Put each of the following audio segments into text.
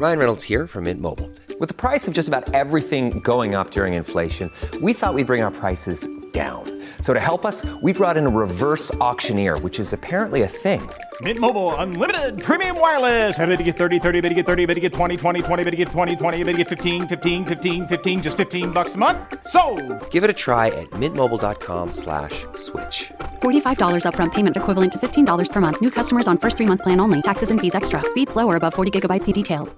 Ryan Reynolds here from Mint Mobile. With the price of just about everything going up during inflation, we thought we'd bring our prices down. So to help us, we brought in a reverse auctioneer, which is apparently a thing. Mint Mobile Unlimited Premium Wireless. How to get 30, 30, bit to get 30, bit to get 20, 20, 20, bit to get 20, 20, bit to get 15, 15, 15, 15, just $15 a month? Sold! Give it a try at mintmobile.com/switch. $45 upfront payment equivalent to $15 per month. New customers on first 3-month plan only. Taxes and fees extra. Speed slower above 40 gigabytes. See detail.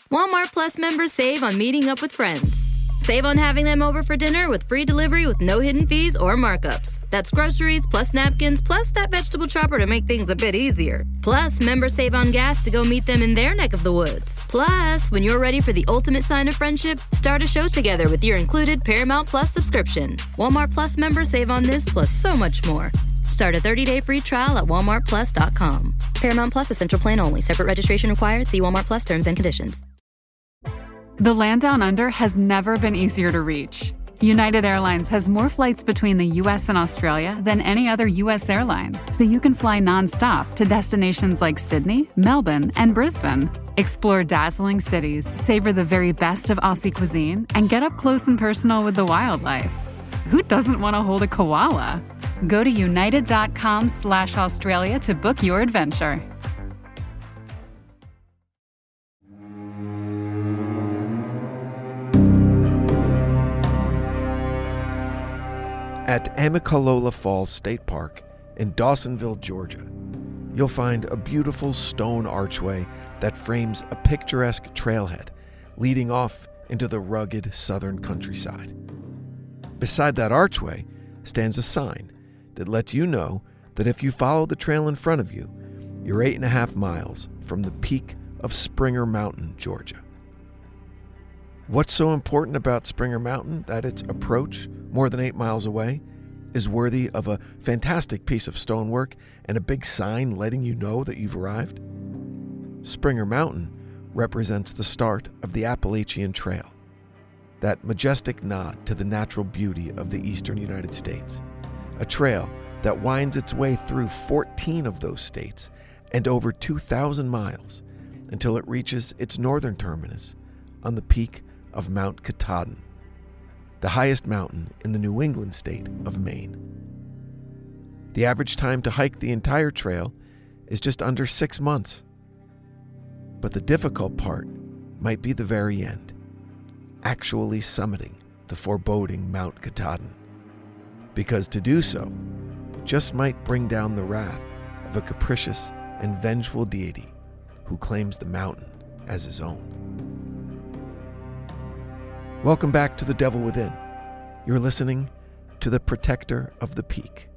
Walmart Plus members save on meeting up with friends. Save on having them over for dinner with free delivery with no hidden fees or markups. That's groceries, plus napkins, plus that vegetable chopper to make things a bit easier. Plus, members save on gas to go meet them in their neck of the woods. Plus, when you're ready for the ultimate sign of friendship, start a show together with your included Paramount Plus subscription. Walmart Plus members save on this plus so much more. Start a 30-day free trial at walmartplus.com. Paramount Plus Essential Plan only. Separate registration required. See Walmart Plus terms and conditions. The land down under has never been easier to reach. United Airlines has more flights between the U.S. and Australia than any other U.S. airline, so you can fly nonstop to destinations like Sydney, Melbourne, and Brisbane. Explore dazzling cities, savor the very best of Aussie cuisine, and get up close and personal with the wildlife. Who doesn't want to hold a koala? Go to united.com/Australia to book your adventure. At Amicalola Falls State Park in Dawsonville, Georgia, you'll find a beautiful stone archway that frames a picturesque trailhead leading off into the rugged southern countryside. Beside that archway stands a sign that lets you know that if you follow the trail in front of you, you're 8.5 miles from the peak of Springer Mountain, Georgia. What's so important about Springer Mountain that its approach, more than 8 miles away, is worthy of a fantastic piece of stonework and a big sign letting you know that you've arrived? Springer Mountain represents the start of the Appalachian Trail, that majestic nod to the natural beauty of the eastern United States, a trail that winds its way through 14 of those states and over 2,000 miles until it reaches its northern terminus on the peak of Mount Katahdin, the highest mountain in the New England state of Maine. The average time to hike the entire trail is just under 6 months. But the difficult part might be the very end, actually summiting the foreboding Mount Katahdin, because to do so just might bring down the wrath of a capricious and vengeful deity who claims the mountain as his own. Welcome back to The Devil Within. You're listening to The Protector of the Peak.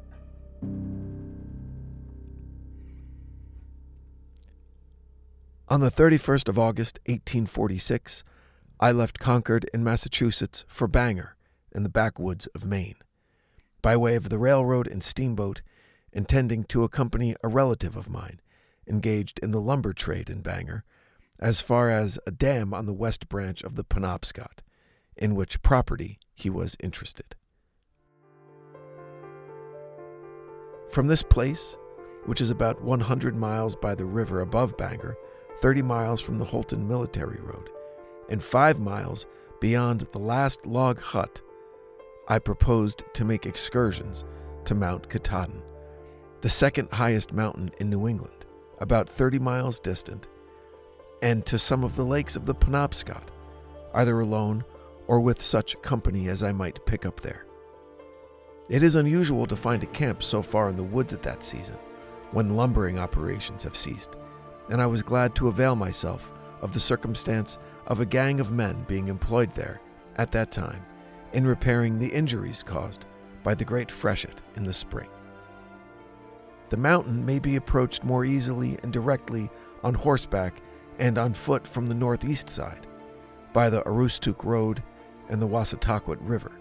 On the 31st of August, 1846, I left Concord in Massachusetts for Bangor in the backwoods of Maine, by way of the railroad and steamboat, intending to accompany a relative of mine engaged in the lumber trade in Bangor, as far as a dam on the west branch of the Penobscot, in which property he was interested. From this place, which is about 100 miles by the river above Bangor, 30 miles from the Holton Military Road, and 5 miles beyond the last log hut, I proposed to make excursions to Mount Katahdin, the second highest mountain in New England, about 30 miles distant, and to some of the lakes of the Penobscot, either alone or with such company as I might pick up there. It is unusual to find a camp so far in the woods at that season, when lumbering operations have ceased, and I was glad to avail myself of the circumstance of a gang of men being employed there at that time in repairing the injuries caused by the great freshet in the spring. The mountain may be approached more easily and directly on horseback and on foot from the northeast side, by the Aroostook Road and the Wassataquet River.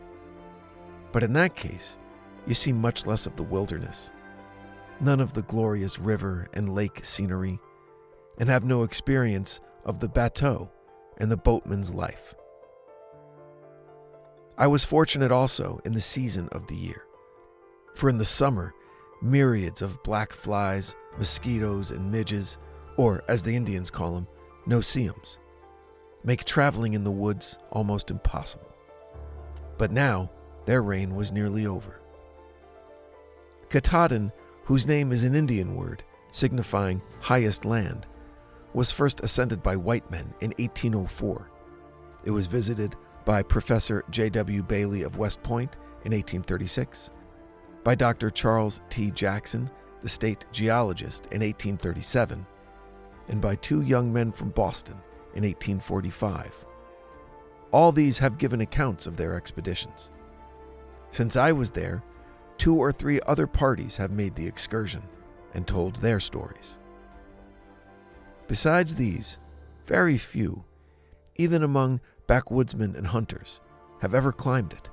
But in that case, you see much less of the wilderness, none of the glorious river and lake scenery, and have no experience of the bateau and the boatman's life. I was fortunate also in the season of the year, for in the summer, myriads of black flies, mosquitoes, and midges, or as the Indians call them, no-see-ums, make traveling in the woods almost impossible. But now, their reign was nearly over. Katahdin, whose name is an Indian word signifying highest land, was first ascended by white men in 1804. It was visited by Professor J.W. Bailey of West Point in 1836, by Dr. Charles T. Jackson, the state geologist, in 1837, and by two young men from Boston in 1845. All these have given accounts of their expeditions. Since I was there, 2 or 3 other parties have made the excursion and told their stories. Besides these, very few, even among backwoodsmen and hunters, have ever climbed it,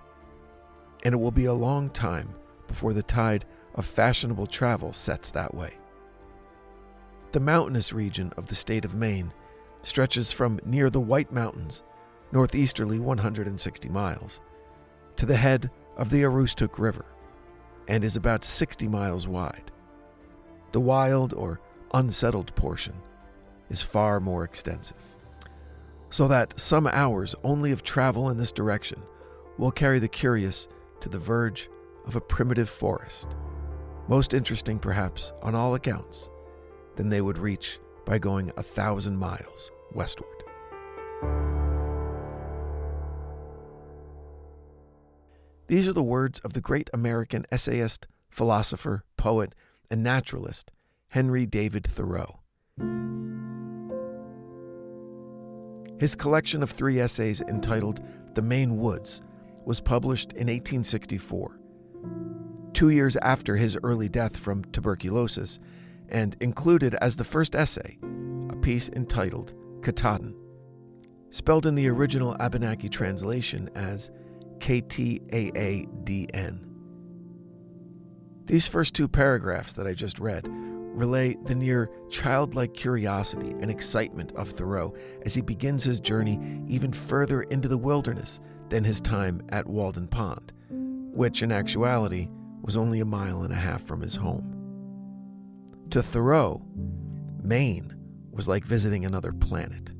and it will be a long time before the tide of fashionable travel sets that way. The mountainous region of the state of Maine stretches from near the White Mountains, northeasterly 160 miles, to the head of the Aroostook River, and is about 60 miles wide. The wild or unsettled portion is far more extensive, so that some hours only of travel in this direction will carry the curious to the verge of a primitive forest, most interesting perhaps on all accounts, than they would reach by going 1,000 miles westward. These are the words of the great American essayist, philosopher, poet, and naturalist Henry David Thoreau. His collection of 3 essays entitled The Maine Woods was published in 1864, 2 years after his early death from tuberculosis, and included as the first essay a piece entitled Katahdin, spelled in the original Abenaki translation as Ktaadn. These first 2 paragraphs that I just read relay the near childlike curiosity and excitement of Thoreau as he begins his journey even further into the wilderness than his time at Walden Pond, which in actuality was only 1.5 miles from his home. To Thoreau, Maine was like visiting another planet.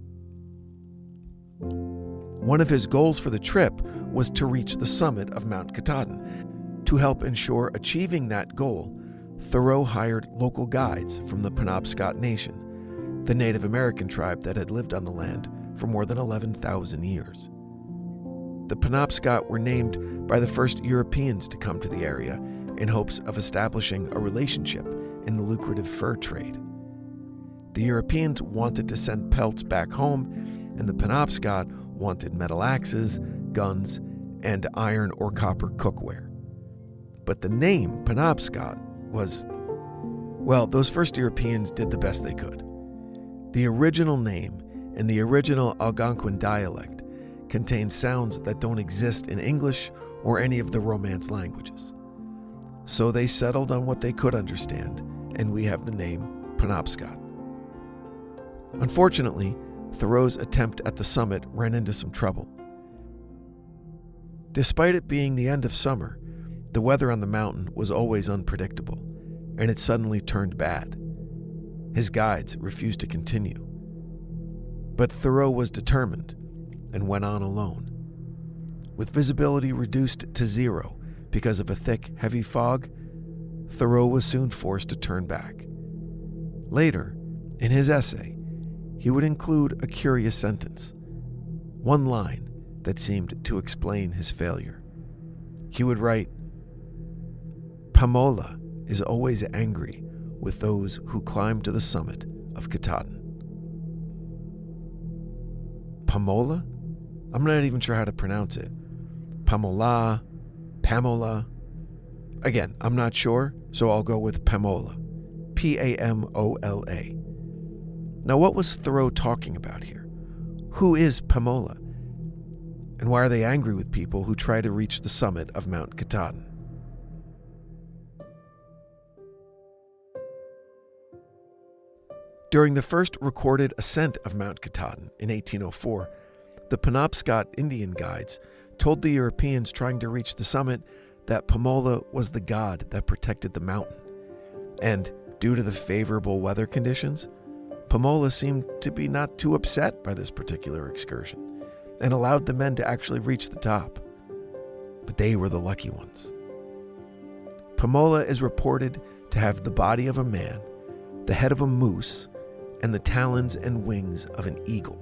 One of his goals for the trip was to reach the summit of Mount Katahdin. To help ensure achieving that goal, Thoreau hired local guides from the Penobscot Nation, the Native American tribe that had lived on the land for more than 11,000 years. The Penobscot were named by the first Europeans to come to the area in hopes of establishing a relationship in the lucrative fur trade. The Europeans wanted to send pelts back home, and the Penobscot wanted metal axes, guns, and iron or copper cookware. But the name Penobscot was, well, those first Europeans did the best they could. The original name in the original Algonquin dialect contains sounds that don't exist in English or any of the Romance languages. So they settled on what they could understand, and we have the name Penobscot. Unfortunately, Thoreau's attempt at the summit ran into some trouble. Despite it being the end of summer, the weather on the mountain was always unpredictable, and it suddenly turned bad. His guides refused to continue. But Thoreau was determined and went on alone. With visibility reduced to 0 because of a thick, heavy fog, Thoreau was soon forced to turn back. Later, in his essay, he would include a curious sentence, one line that seemed to explain his failure. He would write, "Pamola is always angry with those who climb to the summit of Katahdin." Pamola? I'm not even sure how to pronounce it. Pamola, Pamola. Again, I'm not sure, so I'll go with Pamola. Pamola. Now, what was Thoreau talking about here? Who is Pamola? And why are they angry with people who try to reach the summit of Mount Katahdin? During the first recorded ascent of Mount Katahdin in 1804, the Penobscot Indian guides told the Europeans trying to reach the summit that Pamola was the god that protected the mountain. And due to the favorable weather conditions, Pomola seemed to be not too upset by this particular excursion and allowed the men to actually reach the top. But they were the lucky ones. Pomola is reported to have the body of a man, the head of a moose, and the talons and wings of an eagle.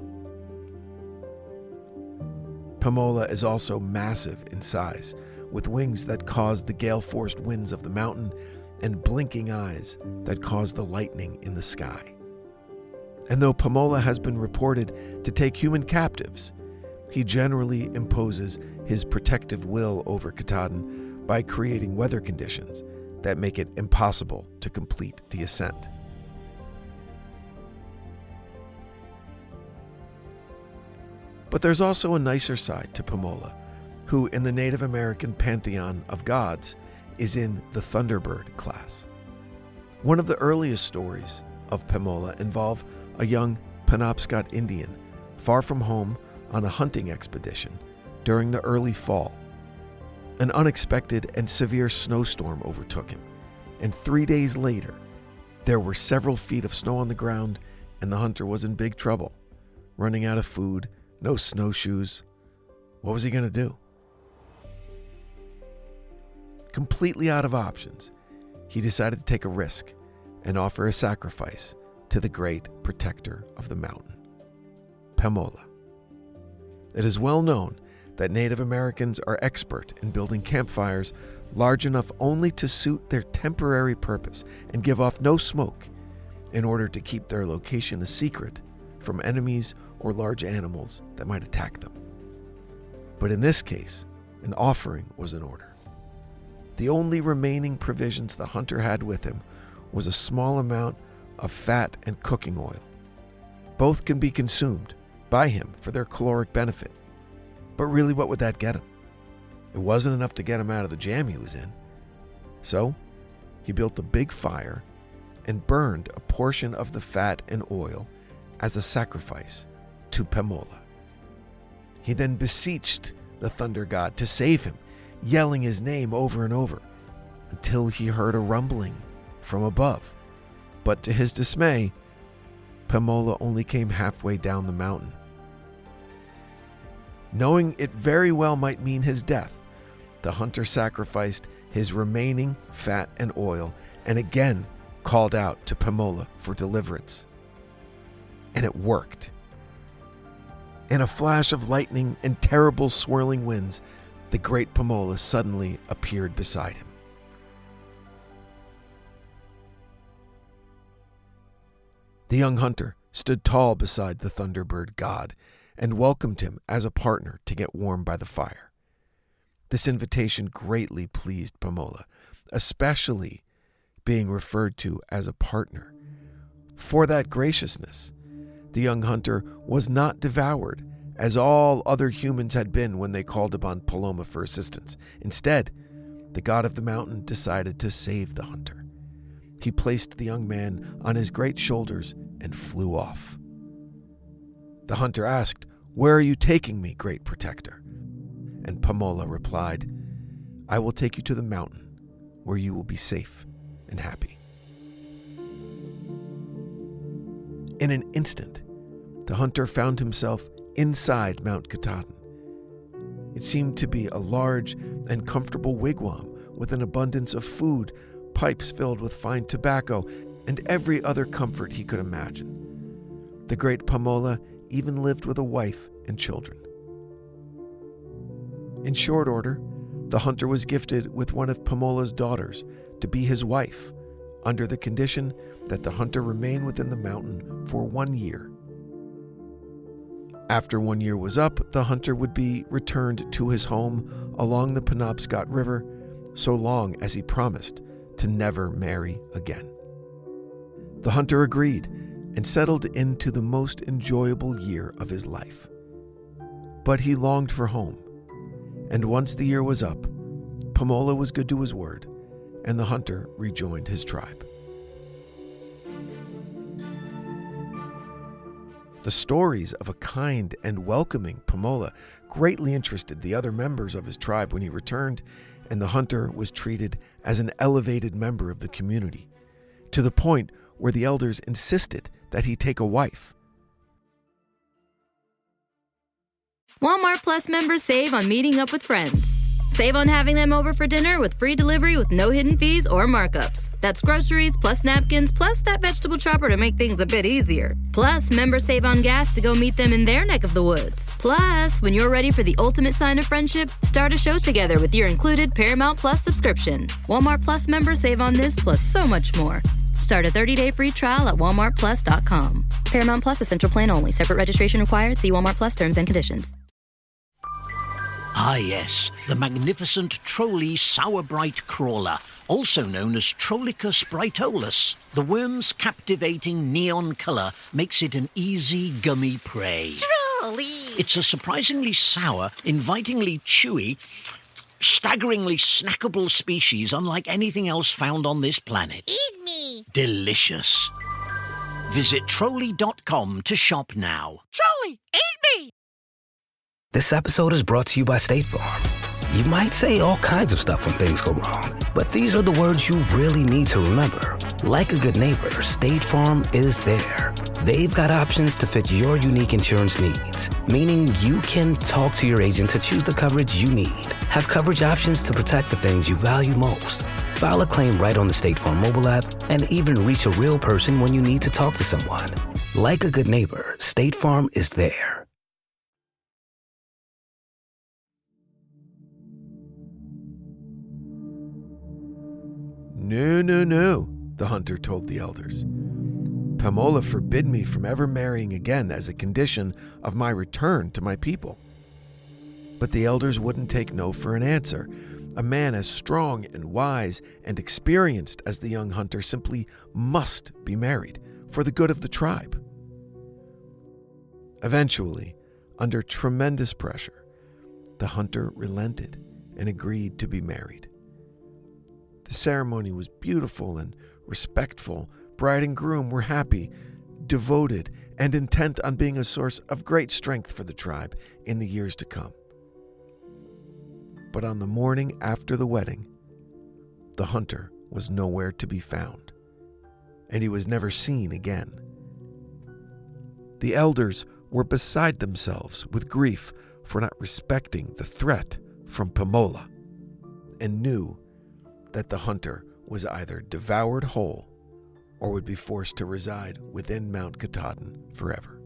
Pomola is also massive in size, with wings that cause the gale-forced winds of the mountain and blinking eyes that cause the lightning in the sky. And though Pomola has been reported to take human captives, he generally imposes his protective will over Katahdin by creating weather conditions that make it impossible to complete the ascent. But there's also a nicer side to Pomola, who in the Native American pantheon of gods is in the Thunderbird class. One of the earliest stories of Pomola involve a young Penobscot Indian far from home on a hunting expedition during the early fall. An unexpected and severe snowstorm overtook him, and 3 days later, there were several feet of snow on the ground, and the hunter was in big trouble, running out of food, no snowshoes. What was he going to do? Completely out of options, he decided to take a risk and offer a sacrifice to the great protector of the mountain, Pomola. It is well known that Native Americans are expert in building campfires large enough only to suit their temporary purpose and give off no smoke in order to keep their location a secret from enemies or large animals that might attack them. But in this case, an offering was in order. The only remaining provisions the hunter had with him was a small amount of fat and cooking oil. Both can be consumed by him for their caloric benefit. But really, what would that get him? It wasn't enough to get him out of the jam he was in. So, he built a big fire and burned a portion of the fat and oil as a sacrifice to Pomola. He then beseeched the thunder god to save him, yelling his name over and over, until he heard a rumbling from above. But to his dismay, Pomola only came halfway down the mountain. Knowing it very well might mean his death, the hunter sacrificed his remaining fat and oil and again called out to Pomola for deliverance. And it worked. In a flash of lightning and terrible swirling winds, the great Pomola suddenly appeared beside him. The young hunter stood tall beside the Thunderbird god and welcomed him as a partner to get warm by the fire. This invitation greatly pleased Pomola, especially being referred to as a partner. For that graciousness, the young hunter was not devoured, as all other humans had been when they called upon Paloma for assistance. Instead, the god of the mountain decided to save the hunter. He placed the young man on his great shoulders and flew off. The hunter asked, "Where are you taking me, great protector?" And Pomola replied, "I will take you to the mountain, where you will be safe and happy." In an instant, the hunter found himself inside Mount Katahdin. It seemed to be a large and comfortable wigwam with an abundance of food, pipes filled with fine tobacco, and every other comfort he could imagine. The great Pomola even lived with a wife and children. In short order, the hunter was gifted with one of Pomola's daughters to be his wife, under the condition that the hunter remain within the mountain for 1 year. After 1 year was up, the hunter would be returned to his home along the Penobscot River, so long as he promised to never marry again. The hunter agreed and settled into the most enjoyable year of his life. But he longed for home, and once the year was up, Pomola was good to his word, and the hunter rejoined his tribe. The stories of a kind and welcoming Pomola greatly interested the other members of his tribe when he returned, and the hunter was treated as an elevated member of the community, to the point where the elders insisted that he take a wife. Walmart Plus members save on meeting up with friends. Save on having them over for dinner with free delivery with no hidden fees or markups. That's groceries plus napkins plus that vegetable chopper to make things a bit easier. Plus, members save on gas to go meet them in their neck of the woods. Plus, when you're ready for the ultimate sign of friendship, start a show together with your included Paramount Plus subscription. Walmart Plus members save on this plus so much more. Start a 30-day free trial at walmartplus.com. Paramount Plus Essential Plan only. Separate registration required. See Walmart Plus terms and conditions. Ah yes, the magnificent Trolley Sourbright Crawler, also known as Trollicus brightolus. The worm's captivating neon colour makes it an easy gummy prey. Trolley! It's a surprisingly sour, invitingly chewy, staggeringly snackable species unlike anything else found on this planet. Eat me! Delicious. Visit Trolley.com to shop now. Trolley, eat me! This episode is brought to you by State Farm. You might say all kinds of stuff when things go wrong, but these are the words you really need to remember. Like a good neighbor, State Farm is there. They've got options to fit your unique insurance needs, meaning you can talk to your agent to choose the coverage you need, have coverage options to protect the things you value most, file a claim right on the State Farm mobile app, and even reach a real person when you need to talk to someone. Like a good neighbor, State Farm is there. No, the hunter told the elders. Pamola forbid me from ever marrying again as a condition of my return to my people. But the elders wouldn't take no for an answer. A man as strong and wise and experienced as the young hunter simply must be married for the good of the tribe. Eventually, under tremendous pressure, the hunter relented and agreed to be married. The ceremony was beautiful and respectful. Bride and groom were happy, devoted, and intent on being a source of great strength for the tribe in the years to come. But on the morning after the wedding, the hunter was nowhere to be found, and he was never seen again. The elders were beside themselves with grief for not respecting the threat from Pamola, and knew that the hunter was either devoured whole or would be forced to reside within Mount Katahdin forever.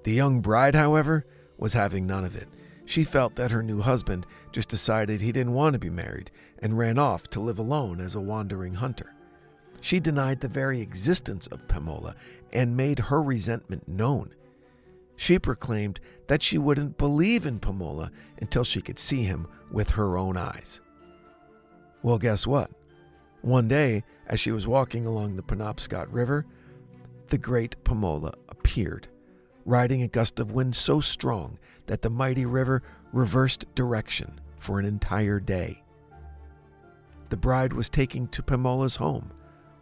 The young bride, however, was having none of it. She felt that her new husband just decided he didn't want to be married and ran off to live alone as a wandering hunter. She denied the very existence of Pamola and made her resentment known. She proclaimed that she wouldn't believe in Pamola until she could see him with her own eyes. Well, guess what? One day, as she was walking along the Penobscot River, the great Pamola appeared, riding a gust of wind so strong that the mighty river reversed direction for an entire day. The bride was taken to Pamola's home,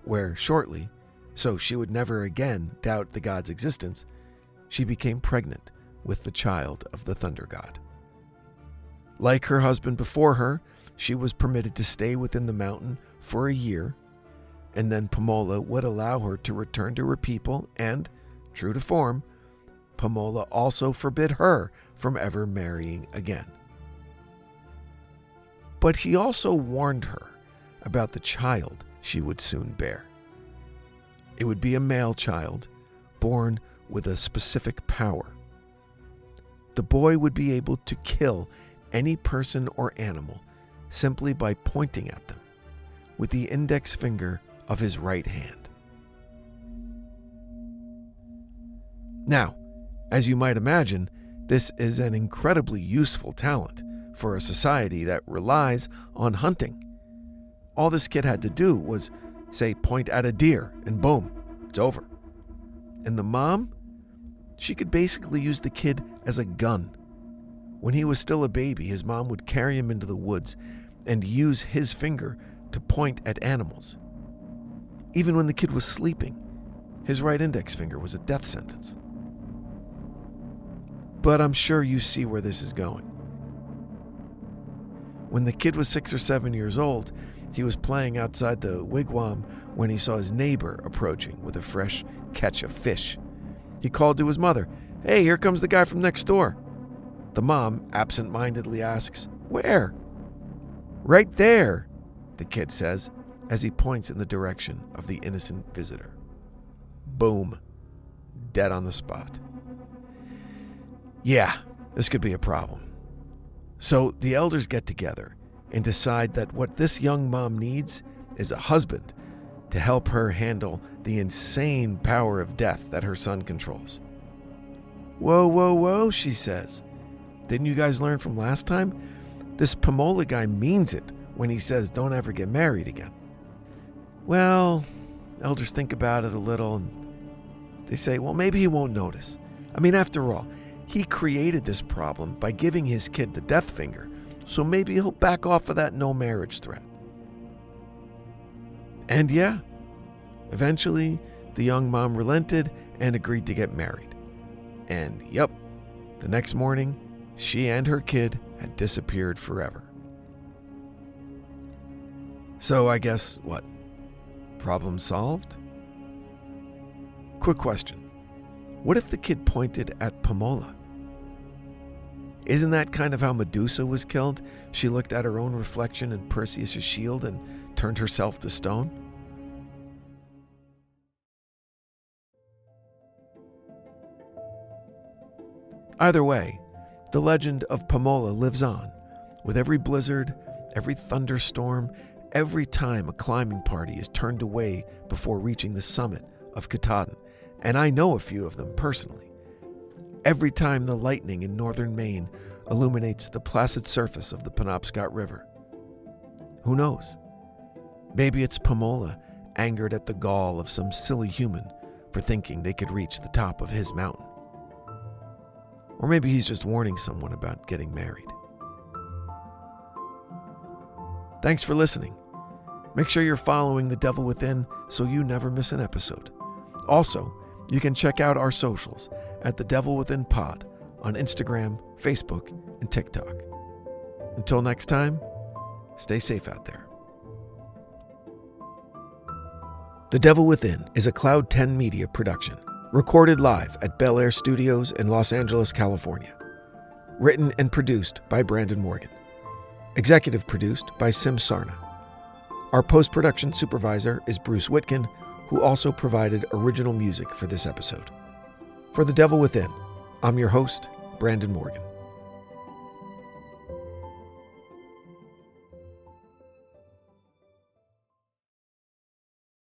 where shortly, so she would never again doubt the god's existence, she became pregnant with the child of the thunder god. Like her husband before her, she was permitted to stay within the mountain for a year, and then Pamola would allow her to return to her people, and, true to form, Pamola also forbid her from ever marrying again. But he also warned her about the child she would soon bear. It would be a male child, born with a specific power. The boy would be able to kill any person or animal simply by pointing at them with the index finger of his right hand. Now, as you might imagine, this is an incredibly useful talent for a society that relies on hunting. All this kid had to do was, say, point at a deer, and boom, it's over. And the mom, she could basically use the kid as a gun. When he was still a baby, his mom would carry him into the woods and use his finger to point at animals. Even when the kid was sleeping, his right index finger was a death sentence. But I'm sure you see where this is going. When the kid was 6 or 7 years old, He was playing outside the wigwam when he saw his neighbor approaching with a fresh catch of fish. He called to his mother, "Hey, here comes the guy from next door." The mom absent-mindedly asks, "Where?" "Right there," the kid says, as he points in the direction of the innocent visitor. Boom. Dead on the spot. Yeah, this could be a problem. So the elders get together and decide that what this young mom needs is a husband to help her handle the insane power of death that her son controls. "Whoa, whoa, whoa," she says. "Didn't you guys learn from last time? This Pomola guy means it when he says don't ever get married again." Well, elders think about it a little and they say, well, maybe he won't notice. I mean, after all, he created this problem by giving his kid the death finger, so maybe he'll back off of that no marriage threat. And yeah, eventually the young mom relented and agreed to get married. And yep, the next morning, she and her kid had disappeared forever. So I guess, what? Problem solved? Quick question. What if the kid pointed at Pomola? Isn't that kind of how Medusa was killed? She looked at her own reflection in Perseus' shield and turned herself to stone? Either way, the legend of Pomola lives on, with every blizzard, every thunderstorm, every time a climbing party is turned away before reaching the summit of Katahdin, and I know a few of them personally. Every time the lightning in northern Maine illuminates the placid surface of the Penobscot River. Who knows? Maybe it's Pomola angered at the gall of some silly human for thinking they could reach the top of his mountain. Or maybe he's just warning someone about getting married. Thanks for listening. Make sure you're following The Devil Within so you never miss an episode. Also, you can check out our socials at The Devil Within Pod on Instagram, Facebook, and TikTok. Until next time, stay safe out there. The Devil Within is a Cloud 10 Media production, recorded live at Bel Air Studios in Los Angeles, California. Written and produced by Brandon Morgan. Executive produced by Sim Sarna. Our post-production supervisor is Bruce Whitkin, who also provided original music for this episode. For The Devil Within, I'm your host, Brandon Morgan.